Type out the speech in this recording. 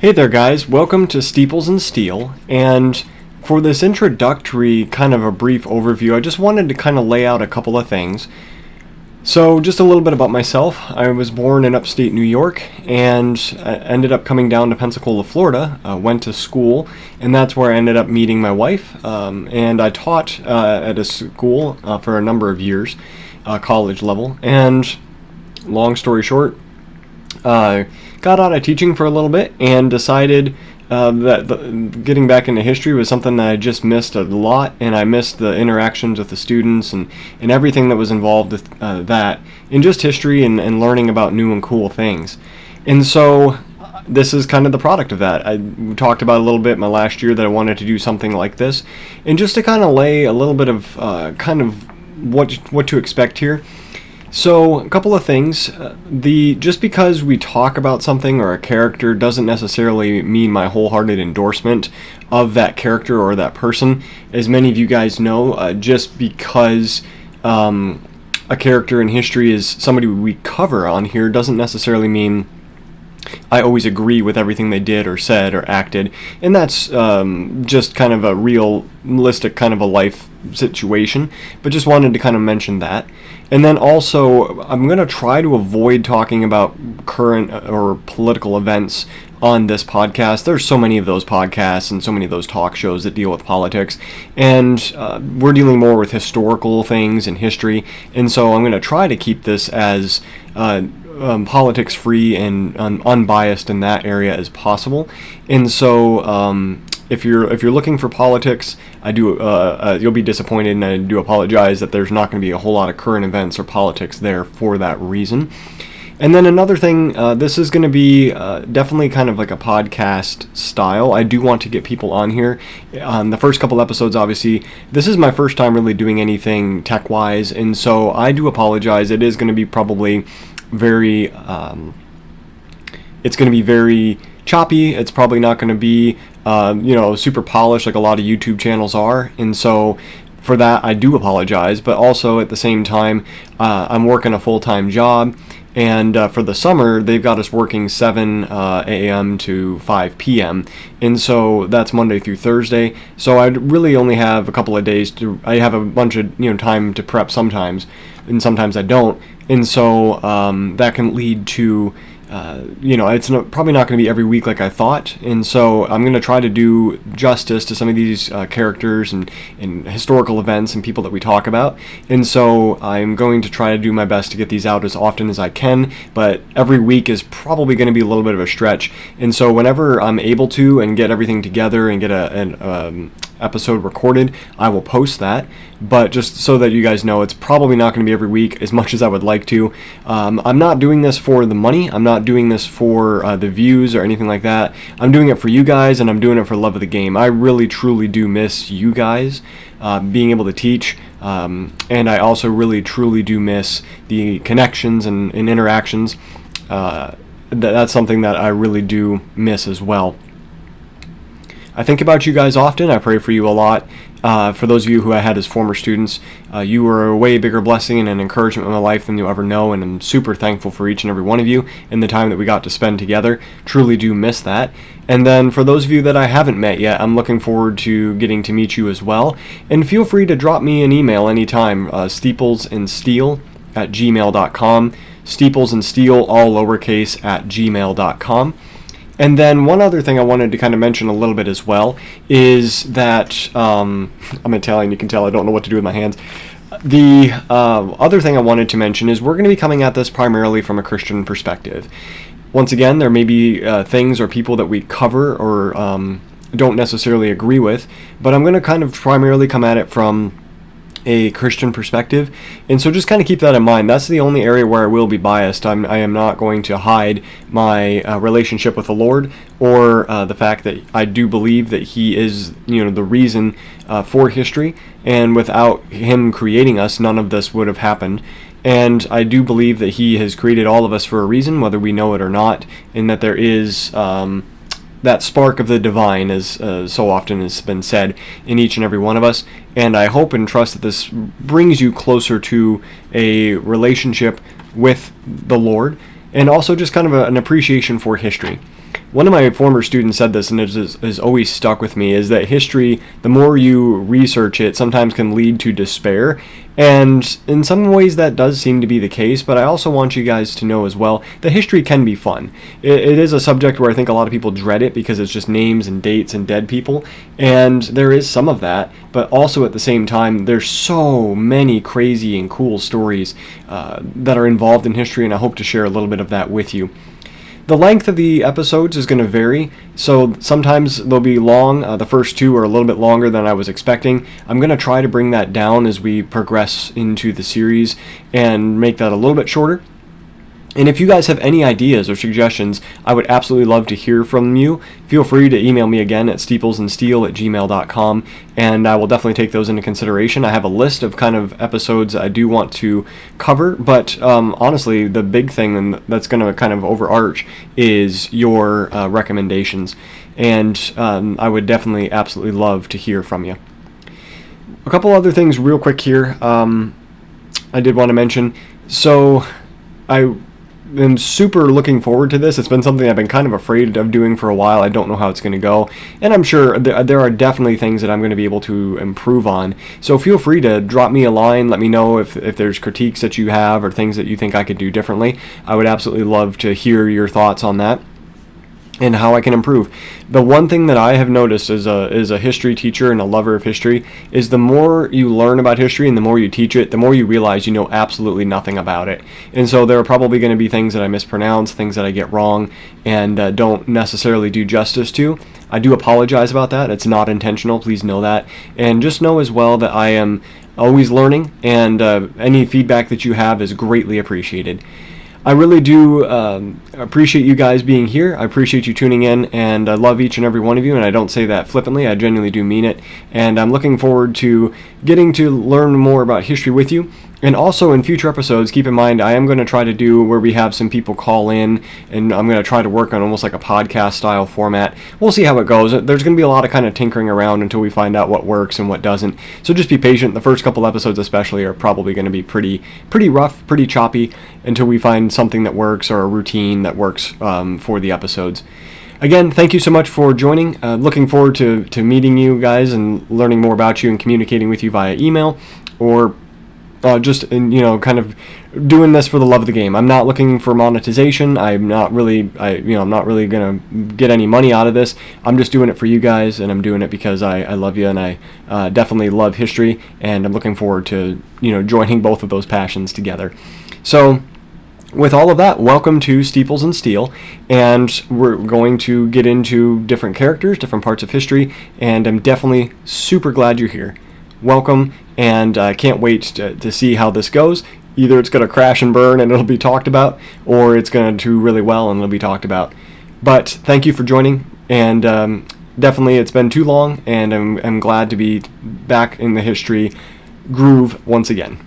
Hey there guys, welcome to Steeples and Steel, and for this introductory kind of a brief overview, I just wanted to kind of lay out a couple of things. So just a little bit about myself. I was born in upstate New York and I ended up coming down to Pensacola, Florida, went to school, and that's where I ended up meeting my wife, and I taught at a school for a number of years, college level, and long story short, got out of teaching for a little bit and decided that getting back into history was something that I just missed a lot, and I missed the interactions with the students and everything that was involved with that in just history and learning about new and cool things. And so this is kind of the product of that. I talked about a little bit my last year that I wanted to do something like this, and just to kind of lay a little bit of kind of what to expect here. So, a couple of things. Just because we talk about something or a character doesn't necessarily mean my wholehearted endorsement of that character or that person. As many of you guys know, just because a character in history is somebody we cover on here doesn't necessarily mean I always agree with everything they did or said or acted, and that's just kind of a realistic kind of a life situation, but just wanted to kind of mention that. And then also, I'm going to try to avoid talking about current or political events on this podcast. There's so many of those podcasts and so many of those talk shows that deal with politics, and we're dealing more with historical things and history, and so I'm going to try to keep this as politics free and unbiased in that area as possible. And so if you're looking for politics, I do you'll be disappointed, and I do apologize that there's not going to be a whole lot of current events or politics there for that reason. And then another thing, this is going to be definitely kind of like a podcast style. I do want to get people on here. The first couple episodes, obviously, this is my first time really doing anything tech-wise, and so I do apologize. It is going to be probably very, it's going to be very choppy. It's probably not going to be, super polished like a lot of YouTube channels are, and so for that I do apologize. But also at the same time, I'm working a full-time job, and for the summer they've got us working 7 a.m. to 5 p.m. and so that's Monday through Thursday. So I really only have a couple of days I have a bunch of time to prep sometimes, and sometimes I don't, and so that can lead to it's probably not going to be every week like I thought, and so I'm going to try to do justice to some of these characters and historical events and people that we talk about, and so I'm going to try to do my best to get these out as often as I can, but every week is probably going to be a little bit of a stretch, and so whenever I'm able to and get everything together and get an episode recorded, I will post that. But just so that you guys know, it's probably not going to be every week as much as I would like to. I'm not doing this for the money. I'm not doing this for the views or anything like that. I'm doing it for you guys, and I'm doing it for love of the game. I really truly do miss you guys being able to teach, and I also really truly do miss the connections and interactions. That's something that I really do miss as well. I think about you guys often. I pray for you a lot. For those of you who I had as former students, you were a way bigger blessing and an encouragement in my life than you'll ever know, and I'm super thankful for each and every one of you and the time that we got to spend together. Truly do miss that. And then for those of you that I haven't met yet, I'm looking forward to getting to meet you as well. And feel free to drop me an email anytime, steeplesandsteel@gmail.com, steeplesandsteel, all lowercase, @gmail.com. And then one other thing I wanted to kind of mention a little bit as well is that, I'm Italian, you can tell I don't know what to do with my hands. The other thing I wanted to mention is we're going to be coming at this primarily from a Christian perspective. Once again, there may be things or people that we cover or don't necessarily agree with, but I'm going to kind of primarily come at it from a Christian perspective, and so just kind of keep that in mind. That's the only area where I will be biased. I am not going to hide my relationship with the Lord, or the fact that I do believe that He is, the reason for history, and without Him creating us, none of this would have happened. And I do believe that He has created all of us for a reason, whether we know it or not, and that there is that spark of the divine, as so often has been said, in each and every one of us. And I hope and trust that this brings you closer to a relationship with the Lord, and also just kind of an appreciation for history. One of my former students said this, and it has always stuck with me, is that history, the more you research it, sometimes can lead to despair. And in some ways that does seem to be the case, but I also want you guys to know as well that history can be fun. It is a subject where I think a lot of people dread it because it's just names and dates and dead people, and there is some of that, but also at the same time, there's so many crazy and cool stories that are involved in history, and I hope to share a little bit of that with you. The length of the episodes is going to vary, so sometimes they'll be long. The first two are a little bit longer than I was expecting. I'm going to try to bring that down as we progress into the series and make that a little bit shorter. And if you guys have any ideas or suggestions, I would absolutely love to hear from you. Feel free to email me again at steeplesandsteel@gmail.com, and I will definitely take those into consideration. I have a list of kind of episodes I do want to cover, but honestly, the big thing that's going to kind of overarch is your recommendations, and I would definitely absolutely love to hear from you. A couple other things real quick here I did want to mention. So I'm super looking forward to this. It's been something I've been kind of afraid of doing for a while. I don't know how it's going to go, and I'm sure there are definitely things that I'm going to be able to improve on. So feel free to drop me a line. Let me know if there's critiques that you have or things that you think I could do differently. I would absolutely love to hear your thoughts on that and how I can improve. The one thing that I have noticed as a history teacher and a lover of history is the more you learn about history and the more you teach it, the more you realize you know absolutely nothing about it. And so there are probably going to be things that I mispronounce, things that I get wrong, and don't necessarily do justice to. I do apologize about that. It's not intentional. Please know that. And just know as well that I am always learning, and any feedback that you have is greatly appreciated. I really do appreciate you guys being here. I appreciate you tuning in, and I love each and every one of you, and I don't say that flippantly. I genuinely do mean it, and I'm looking forward to getting to learn more about history with you. And also in future episodes, keep in mind, I am going to try to do where we have some people call in, and I'm going to try to work on almost like a podcast style format. We'll see how it goes. There's going to be a lot of kind of tinkering around until we find out what works and what doesn't. So just be patient. The first couple episodes especially are probably going to be pretty rough, pretty choppy, until we find something that works or a routine that works for the episodes. Again, thank you so much for joining. Looking forward to meeting you guys and learning more about you and communicating with you via email, or just kind of doing this for the love of the game. I'm not looking for monetization. I'm not really gonna get any money out of this. I'm just doing it for you guys, and I'm doing it because I love you, and I definitely love history, and I'm looking forward to joining both of those passions together. So with all of that, welcome to Steeples and Steel, and we're going to get into different characters, different parts of history, and I'm definitely super glad you're here. Welcome, and I can't wait to see how this goes. Either it's going to crash and burn and it'll be talked about, or it's going to do really well and it'll be talked about. But thank you for joining, and definitely it's been too long, and I'm glad to be back in the history groove once again.